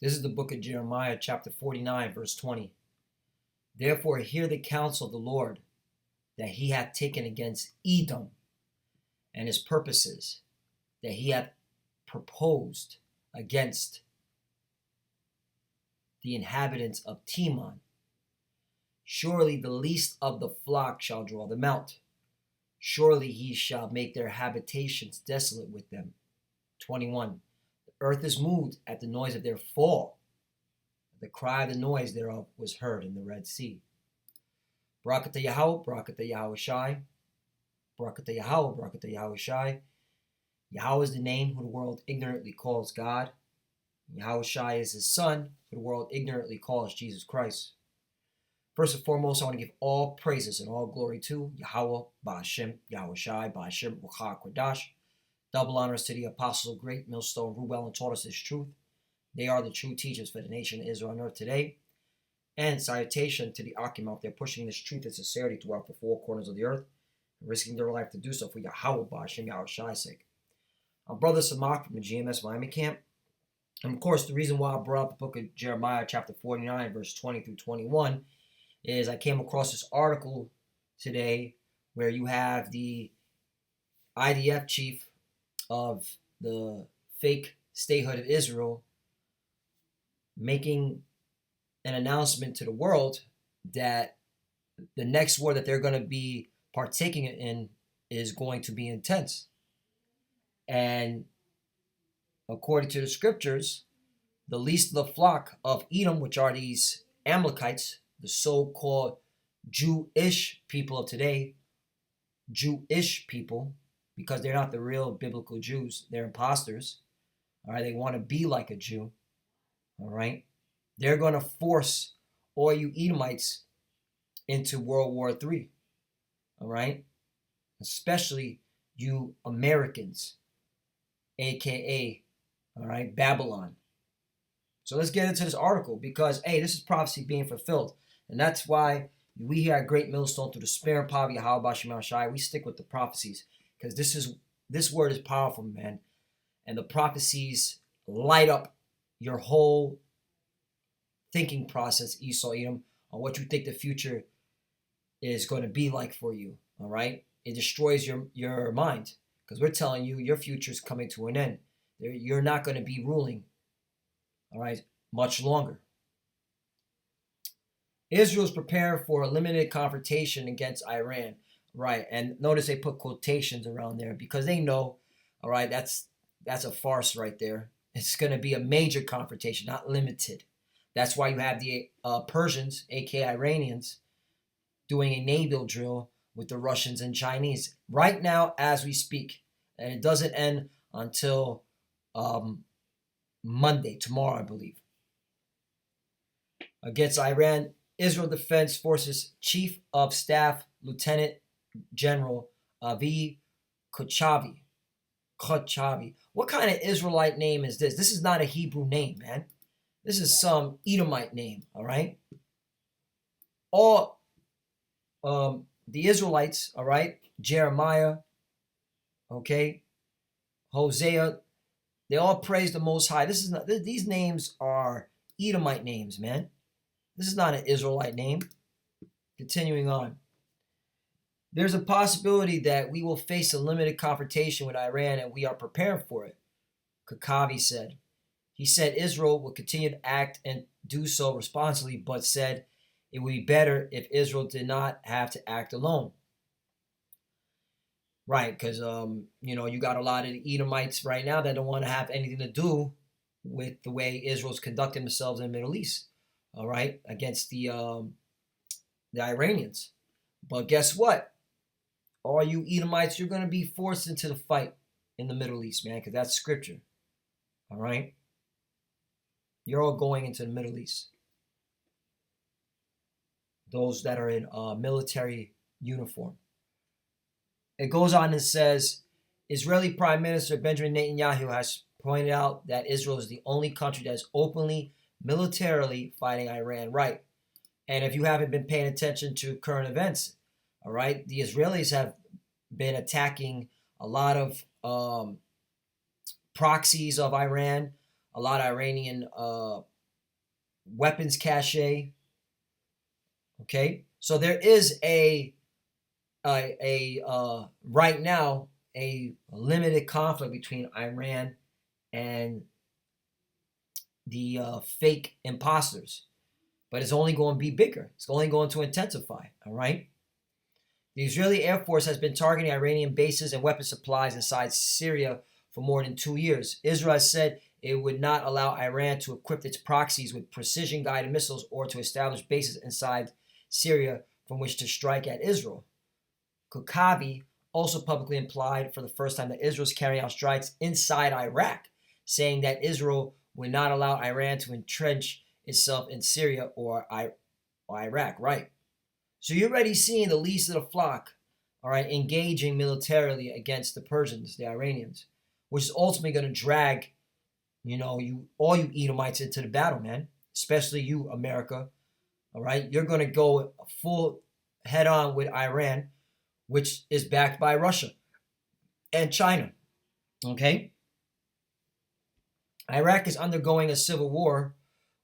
This is the book of Jeremiah, chapter 49, verse 20. Therefore hear the counsel of the Lord, that he hath taken against Edom, and his purposes, that he hath proposed against the inhabitants of Teman. Surely the least of the flock shall draw them out. Surely he shall make their habitations desolate with them. 21. The earth is moved at the noise of their fall. The cry of the noise thereof was heard in the Red Sea. Barakatah Yahweh, Barakatah Yahweh Shai. Barakatah Yahweh, Barakatah Yahweh Shai. Yahweh is the name who the world ignorantly calls God. Yahweh Shai is his son, who the world ignorantly calls Jesus Christ. First and foremost, I want to give all praises and all glory to Yahweh, Ba'ashem, Yahweh Shai, Ba'ashem, Ruach HaKodesh. Double honors to the apostles of great Millstone, Ruel, and taught us this truth. They are the true teachers for the nation of Israel on earth today. And salutation to the Akim out there pushing this truth and sincerity throughout the four corners of the earth, and risking their life to do so for Yahweh, Ba'ashem, Yahweh Shai's sake. I'm Brother Samak from the GMS Miami camp. And of course, the reason why I brought up the book of Jeremiah, chapter 49, verse 20 through 21, is I came across this article today where you have the IDF chief of the fake statehood of Israel making an announcement to the world that the next war that they're going to be partaking in is going to be intense. And according to the scriptures, the least of the flock of Edom, which are these Amalekites, the so-called Jewish people of today, Jewish people, because they're not the real biblical Jews, they're imposters. All right, they want to be like a Jew. All right, they're going to force all you Edomites into World War III. All right, especially you Americans, aka, all right, Babylon. So let's get into this article because, hey, this is prophecy being fulfilled. And that's why we here at Great Millstone, through the spare and power of Yahweh Ba'ashem Shai, we stick with the prophecies. Because this word is powerful, man. And the prophecies light up your whole thinking process, Esau Edom, on what you think the future is going to be like for you. All right? It destroys your mind. Because we're telling you your future is coming to an end. You're not going to be ruling, all right, much longer. Israel's preparing for a limited confrontation against Iran. Right, and notice they put quotations around there because they know, all right, that's a farce right there. It's going to be a major confrontation, not limited. That's why you have the Persians, aka Iranians, doing a naval drill with the Russians and Chinese right now as we speak. And it doesn't end until Monday, tomorrow, I believe. Against Iran, Israel Defense Forces Chief of Staff, Lieutenant General Avi Kochavi. What kind of Israelite name is this? This is not a Hebrew name, man. This is some Edomite name, all right? All the Israelites, all right? Jeremiah, okay? Hosea, they all praise the Most High. These names are Edomite names, man. This is not an Israelite name. Continuing on. There's a possibility that we will face a limited confrontation with Iran, and we are prepared for it, Kakavi said. He said Israel will continue to act and do so responsibly, but said it would be better if Israel did not have to act alone. Right, because, you got a lot of the Edomites right now that don't want to have anything to do with the way Israel's conducting themselves in the Middle East, all right, against the Iranians. But guess what? All you Edomites, you're going to be forced into the fight in the Middle East, man, because that's scripture. All right? You're all going into the Middle East. Those that are in military uniform. It goes on and says, Israeli Prime Minister Benjamin Netanyahu has pointed out that Israel is the only country that is openly, militarily fighting Iran. Right. And if you haven't been paying attention to current events, all right, the Israelis have been attacking a lot of proxies of Iran, a lot of Iranian weapons cache. Okay, so there is right now a limited conflict between Iran and the fake imposters, but it's only going to be bigger. It's only going to intensify. All right. The Israeli Air Force has been targeting Iranian bases and weapon supplies inside Syria for more than 2 years. Israel has said it would not allow Iran to equip its proxies with precision-guided missiles or to establish bases inside Syria from which to strike at Israel. Koukavi also publicly implied for the first time that Israel is carrying out strikes inside Iraq, saying that Israel would not allow Iran to entrench itself in Syria or Iraq. Right. So you're already seeing the least of the flock, all right, engaging militarily against the Persians, the Iranians, which is ultimately going to drag, all you Edomites into the battle, man. Especially you, America. All right, you're going to go full head on with Iran, which is backed by Russia and China. Okay, Iraq is undergoing a civil war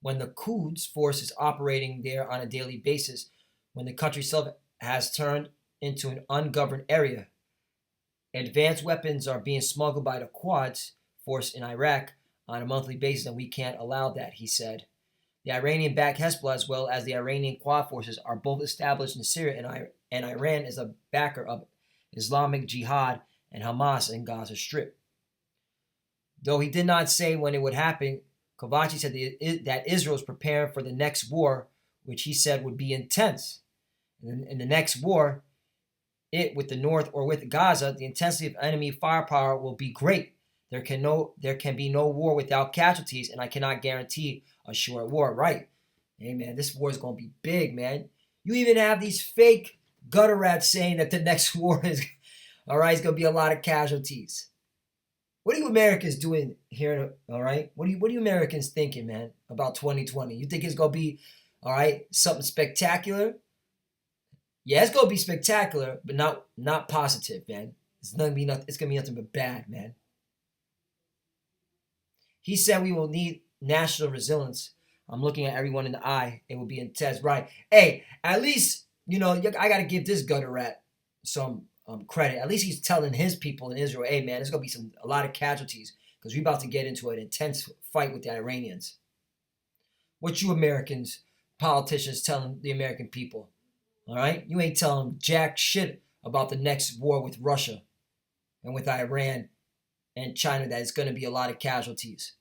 when the Quds force is operating there on a daily basis, when the country itself has turned into an ungoverned area. Advanced weapons are being smuggled by the Quds force in Iraq on a monthly basis, and we can't allow that, he said. The Iranian-backed Hezbollah, as well as the Iranian Quad forces, are both established in Syria, and Iran is a backer of Islamic Jihad and Hamas in Gaza Strip. Though he did not say when it would happen, Kovaci said that Israel is preparing for the next war, which he said would be intense. In the next war, with the North or with Gaza, the intensity of enemy firepower will be great. There can be no war without casualties, and I cannot guarantee a short war. Right? Hey man, this war is gonna be big, man. You even have these fake gutter rats saying that the next war is it's gonna be a lot of casualties. What are you Americans doing here? All right, what are you Americans thinking, man, about 2020? You think it's gonna be something spectacular? Yeah, it's gonna be spectacular, but not positive, man. It's gonna be nothing but bad, man. He said we will need national resilience. I'm looking at everyone in the eye. It will be intense, right? Hey, at least I gotta give this gutter rat some credit. At least he's telling his people in Israel, hey man, there's gonna be a lot of casualties because we're about to get into an intense fight with the Iranians. What you Americans, politicians, telling the American people? All right, you ain't telling them jack shit about the next war with Russia and with Iran and China that it's going to be a lot of casualties.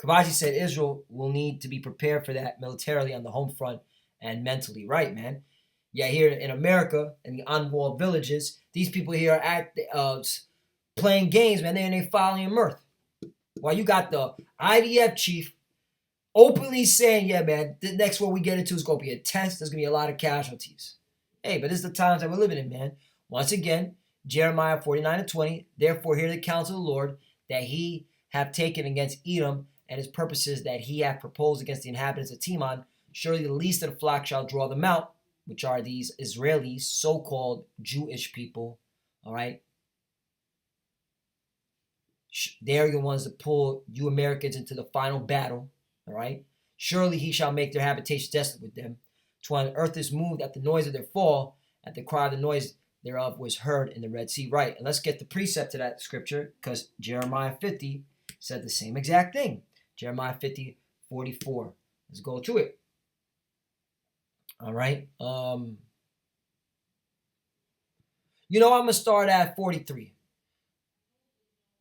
Kavaji said Israel will need to be prepared for that militarily on the home front and mentally. Right, man. Yeah, here in America, in the unwalled villages, these people here are playing games, man. They're following mirth. While you got the IDF chief openly saying, yeah, man, the next war we get into is going to be intense. There's going to be a lot of casualties. Hey, but this is the times that we're living in, man. Once again, Jeremiah 49:20, therefore hear the counsel of the Lord that he have taken against Edom and his purposes that he hath proposed against the inhabitants of Teman. Surely the least of the flock shall draw them out, which are these Israelis, so-called Jewish people, all right? They're the ones that pull you Americans into the final battle. All right. Surely he shall make their habitation desolate with them. When earth is moved at the noise of their fall, at the cry of the noise thereof was heard in the Red Sea. Right. And let's get the precept to that scripture because Jeremiah 50 said the same exact thing. Jeremiah 50:44. Let's go through it. All right. I'm going to start at 43.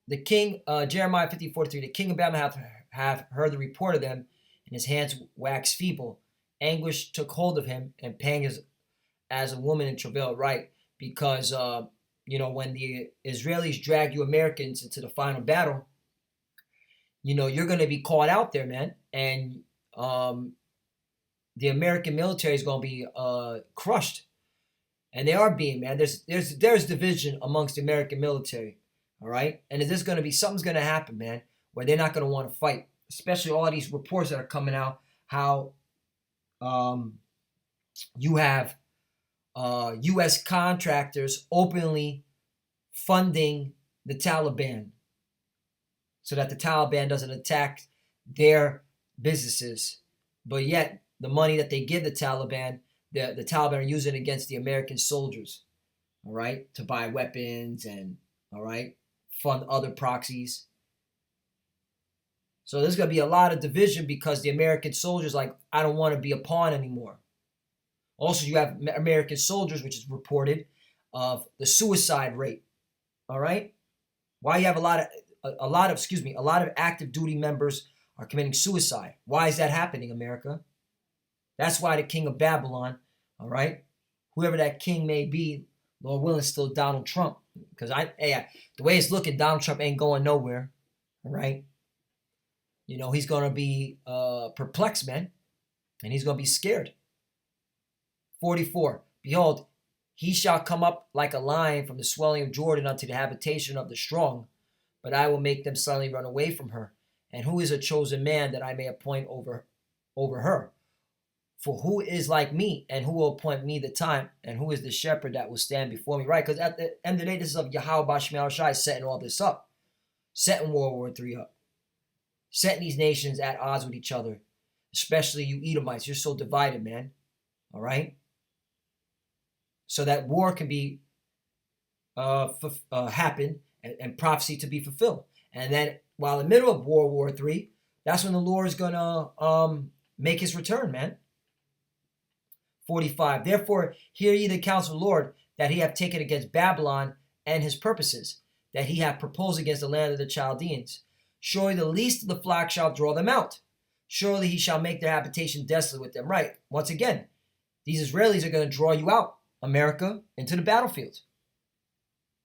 The king, Jeremiah 50:43, the king of Babylon hath heard the report of them, and his hands waxed feeble. Anguish took hold of him, and pang as a woman in travail. Right, because when the Israelis drag you Americans into the final battle, you're going to be caught out there, man, and the American military is going to be crushed, and they are being, man. There's division amongst the American military. All right. And is this going to be something's going to happen, man, where they're not going to want to fight, especially all these reports that are coming out how you have U.S. contractors openly funding the Taliban so that the Taliban doesn't attack their businesses, but yet the money that they give the Taliban, the Taliban are using against the American soldiers, all right, to buy weapons and, all right, fund other proxies. So there's going to be a lot of division because the American soldiers like, I don't want to be a pawn anymore. Also, you have American soldiers, which is reported, of the suicide rate. All right, why you have a lot of active duty members are committing suicide. Why is that happening, America? That's why the king of Babylon, all right, whoever that king may be, Lord willing, still Donald Trump. Because the way it's looking, Donald Trump ain't going nowhere. All right, you know he's gonna be perplexed, man, and he's gonna be scared. 44. Behold, he shall come up like a lion from the swelling of Jordan unto the habitation of the strong, but I will make them suddenly run away from her. And who is a chosen man that I may appoint over her? For who is like me, and who will appoint me the time, and who is the shepherd that will stand before me? Right, because at the end of the day, this is of Yahweh Bashmi Shai setting all this up, setting World War III up, setting these nations at odds with each other, especially you Edomites. You're so divided, man. All right? So that war can be happen and prophecy to be fulfilled. And then while in the middle of World War III, that's when the Lord is going to make his return, man. 45. Therefore, hear ye the counsel of the Lord, that he hath taken against Babylon and his purposes, that he hath proposed against the land of the Chaldeans. Surely the least of the flock shall draw them out. Surely he shall make their habitation desolate with them. Right. Once again, these Israelis are going to draw you out, America, into the battlefield.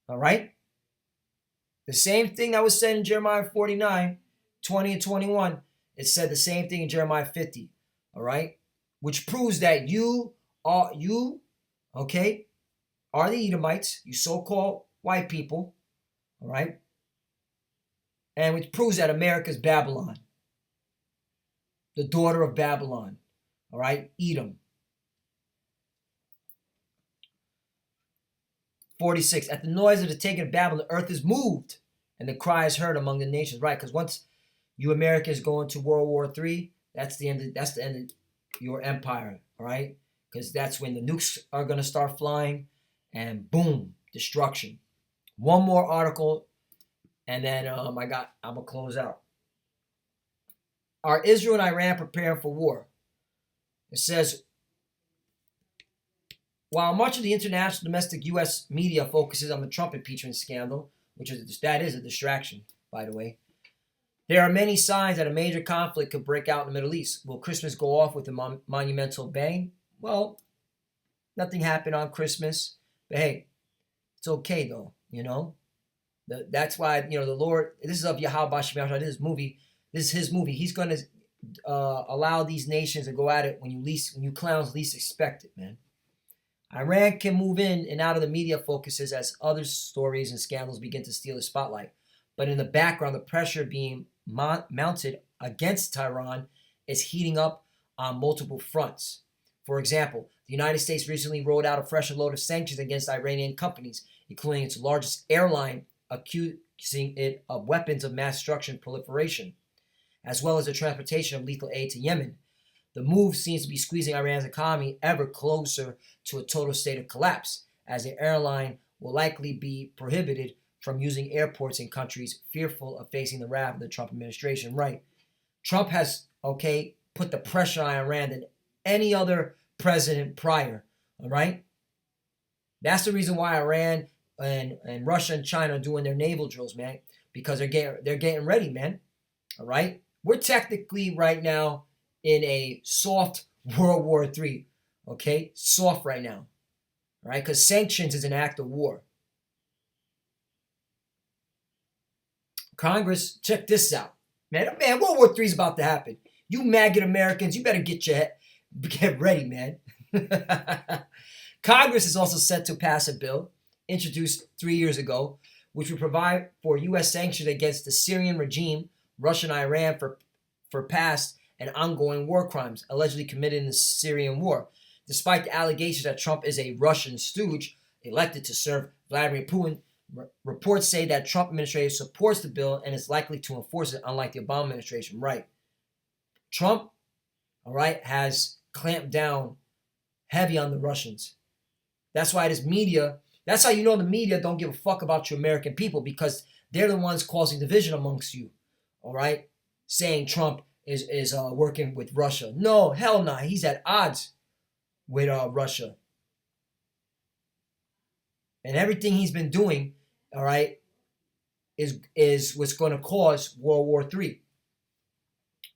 All right? The same thing that was said in Jeremiah 49, 20 and 21, it said the same thing in Jeremiah 50. All right? Which proves that you are the Edomites, you so-called white people. All right? And which proves that America's Babylon, the daughter of Babylon. All right? Edom. 46. At the noise of the taking of Babylon, the earth is moved, and the cry is heard among the nations. Right, because once you Americans go into World War III, that's the end of your empire. All right, because that's when the nukes are going to start flying, and boom, destruction. One more article, and then I'm gonna close out. Are Israel and Iran preparing for war? It says, while much of the international domestic U.S. media focuses on the Trump impeachment scandal, that is a distraction, by the way, there are many signs that a major conflict could break out in the Middle East. Will Christmas go off with a monumental bang? Well, nothing happened on Christmas, but hey, it's okay though, you know. That's why, you know, the Lord. This is of Yahweh Bashim. This is his movie. He's going to allow these nations to go at it when you clowns least expect it, man. Iran can move in and out of the media focuses as other stories and scandals begin to steal the spotlight. But in the background, the pressure being mounted against Tehran is heating up on multiple fronts. For example, the United States recently rolled out a fresh load of sanctions against Iranian companies, including its largest airline, accusing it of weapons of mass destruction proliferation, as well as the transportation of lethal aid to Yemen. The move seems to be squeezing Iran's economy ever closer to a total state of collapse, as the airline will likely be prohibited from using airports in countries fearful of facing the wrath of the Trump administration. Right. Trump has, put the pressure on Iran than any other president prior. All right. That's the reason why Iran and Russia and China are doing their naval drills, man, because they're getting ready, man. All right. We're technically right now in a soft World War III, okay? Soft right now, all right? Because sanctions is an act of war. Congress, check this out. Man, World War III is about to happen. You maggot Americans, you better get ready, man. Congress is also set to pass a bill introduced 3 years ago, which would provide for U.S. sanctions against the Syrian regime, Russia and Iran for past and ongoing war crimes allegedly committed in the Syrian war. Despite the allegations that Trump is a Russian stooge elected to serve Vladimir Putin, reports say that Trump administration supports the bill and is likely to enforce it, unlike the Obama administration. Right. Trump, all right, has clamped down heavy on the Russians. That's why this media, that's how you know the media don't give a fuck about you American people, because they're the ones causing division amongst you, all right? Saying Trump is working with Russia. No, hell no. He's at odds with Russia. And everything he's been doing, all right, is what's going to cause World War III.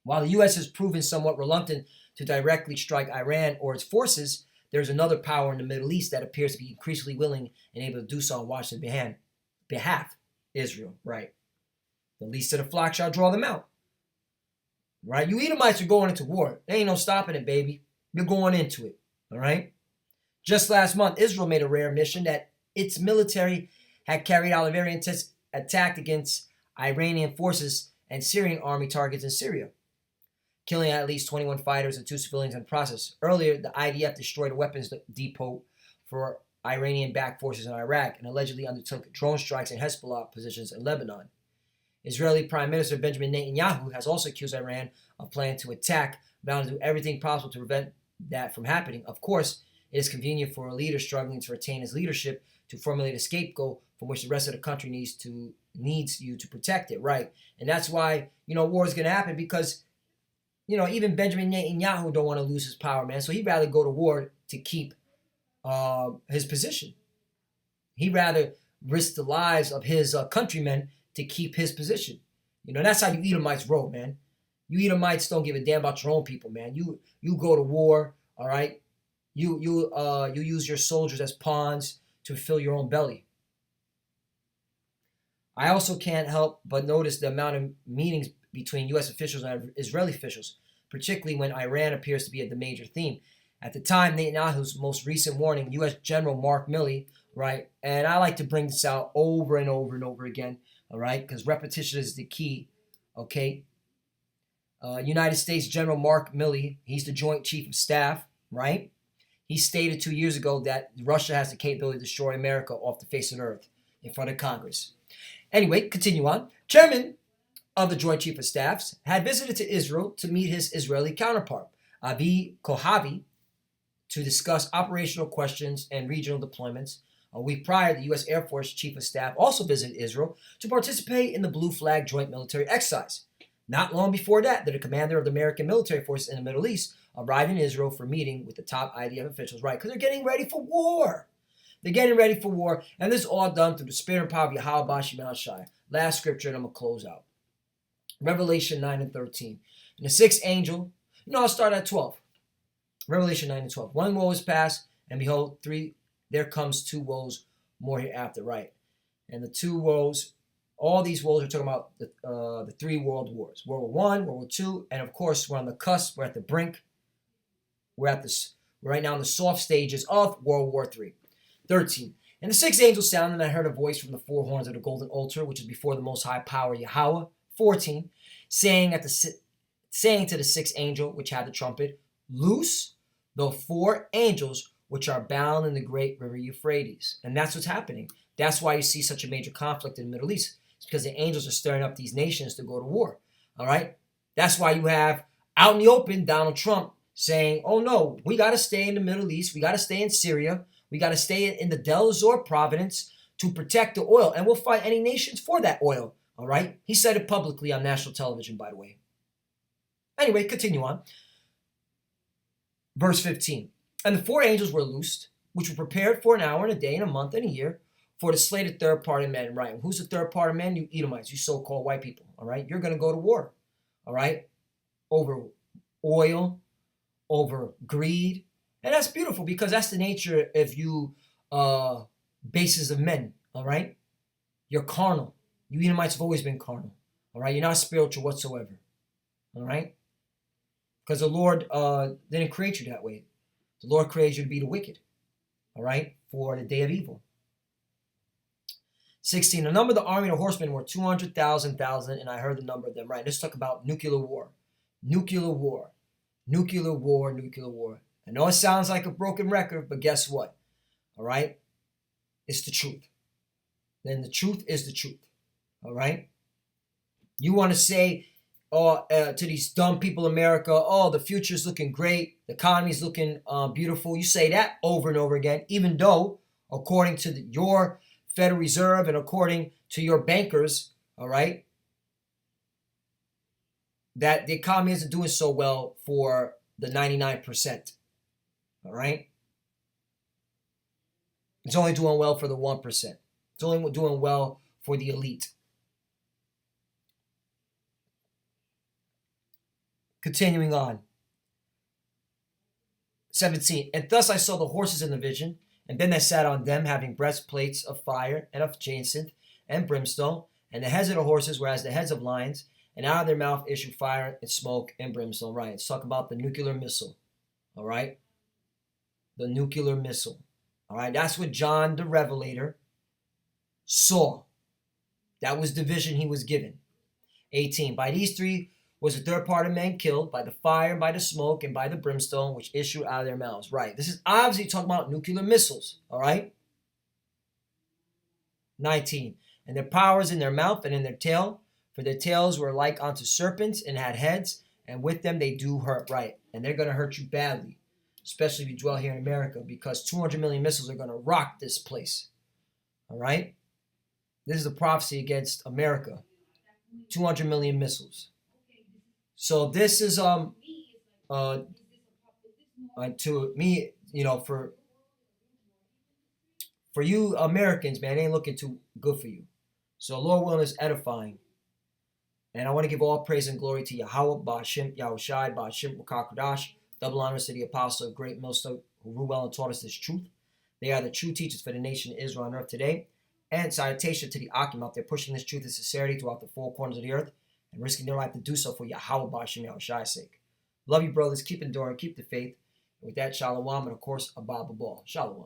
While the U.S. has proven somewhat reluctant to directly strike Iran or its forces, there's another power in the Middle East that appears to be increasingly willing and able to do so on Washington's behalf. Israel, right? The least of the flock shall draw them out. Right? You Edomites are going into war. There ain't no stopping it, baby. You're going into it. All right? Just last month, Israel made a rare mission that its military had carried out a very intense attack against Iranian forces and Syrian army targets in Syria, killing at least 21 fighters and 2 civilians in the process. Earlier, the IDF destroyed a weapons depot for Iranian-backed forces in Iraq and allegedly undertook drone strikes in Hezbollah positions in Lebanon. Israeli Prime Minister Benjamin Netanyahu has also accused Iran of planning to attack, bound to do everything possible to prevent that from happening. Of course, it is convenient for a leader struggling to retain his leadership to formulate a scapegoat from which the rest of the country needs you to protect it, right? And that's why, war is going to happen, because, even Benjamin Netanyahu don't want to lose his power, man. So he'd rather go to war to keep his position. He'd rather risk the lives of his countrymen to keep his position. That's how you Edomites roll, man. You Edomites don't give a damn about your own people, man. You go to war, all right? You use your soldiers as pawns to fill your own belly. I also can't help but notice the amount of meetings between U.S. officials and Israeli officials, particularly when Iran appears to be the major theme. At the time, Netanyahu's most recent warning, U.S. General Mark Milley, right? And I like to bring this out over and over and over again, all right? Because repetition is the key, okay? United States General Mark Milley, he's the Joint Chief of Staff, right? He stated 2 years ago that Russia has the capability to destroy America off the face of the earth in front of Congress. Anyway, continue on. Chairman of the Joint Chief of Staffs had visited to Israel to meet his Israeli counterpart, Avi Kohavi, to discuss operational questions and regional deployments. A week prior, the U.S. Air Force Chief of Staff also visited Israel to participate in the Blue Flag Joint Military Exercise. Not long before that, the commander of the American military forces in the Middle East arrived in Israel for a meeting with the top IDF officials, right? Because they're getting ready for war. They're getting ready for war, and this is all done through the spirit and power of Yahweh Shema Shai. Last scripture, and I'm going to close out. Revelation 9 and 13. And the sixth angel, I'll start at 12. Revelation 9 and 12. One woe is past, and behold, there comes 2 woes more hereafter, right? And the 2 woes, all these woes are talking about the 3 world wars. World War I, World War II, and of course, we're on the cusp, we're at the brink. We're right now in the soft stages of World War III. 13. And the 6th angel sounded, and I heard a voice from the 4 horns of the golden altar, which is before the most high power, Yahweh. 14. Saying to the 6th angel, which had the trumpet, loose the 4 angels which are bound in the great river Euphrates. And that's what's happening. That's why you see such a major conflict in the Middle East. It's because the angels are stirring up these nations to go to war. All right? That's why you have out in the open Donald Trump saying, oh no, we got to stay in the Middle East. We got to stay in Syria. We got to stay in the Del Azor province to protect the oil. And we'll fight any nations for that oil. All right? He said it publicly on national television, by the way. Anyway, continue on. Verse 15. And the 4 angels were loosed, which were prepared for an hour and a day and a month and a year for the slated third-party men. Right? Who's the third-party men? You Edomites, you so-called white people. All right? You're going to go to war. All right? Over oil, over greed. And that's beautiful, because that's the nature of you bases of men. All right? You're carnal. You Edomites have always been carnal. All right? You're not spiritual whatsoever. All right? Because the Lord didn't create you that way. The Lord created you to be the wicked. All right? For the day of evil. 16. The number of the army of the horsemen were 200,000, and I heard the number of them. Right? Let's talk about nuclear war. Nuclear war. Nuclear war. Nuclear war. I know it sounds like a broken record, but guess what? All right? It's the truth. Then the truth is the truth. All right? You want to say to these dumb people in America, oh, the future's looking great, the economy's looking beautiful. You say that over and over again, even though, according to your Federal Reserve and according to your bankers, all right, that the economy isn't doing so well for the 99%, all right? It's only doing well for the 1%. It's only doing well for the elite. Continuing on. 17. And thus I saw the horses in the vision, and then they sat on them, having breastplates of fire and of jacinth and brimstone, and the heads of the horses were as the heads of lions, and out of their mouth issued fire and smoke and brimstone. Right, let's talk about the nuclear missile. All right? The nuclear missile. All right, that's what John the Revelator saw. That was the vision he was given. 18. By these three was the third part of men killed, by the fire, and by the smoke, and by the brimstone, which issued out of their mouths. Right. This is obviously talking about nuclear missiles. All right. 19. And their powers in their mouth and in their tail, for their tails were like unto serpents and had heads, and with them they do hurt. Right. And they're going to hurt you badly, especially if you dwell here in America, because 200 million missiles are going to rock this place. All right. This is a prophecy against America. 200 million missiles. So this is to me, you know, for you Americans, man, it ain't looking too good for you. So Lord willing is edifying. And I want to give all praise and glory to Yahweh, Ba'ashim, Yahushai, Ba'ashim, Rukakadash, double honors to the apostle of great millstone who ruled well and taught us this truth. They are the true teachers for the nation of Israel on earth today. And salutation to the Akim out there pushing this truth and sincerity throughout the four corners of the earth and risking their life to do so for Yahweh Ba'ashim Yahushai's sake. Love you, brothers. Keep enduring. Keep the faith. And with that, shalom, and of course, abba babal. Shalom.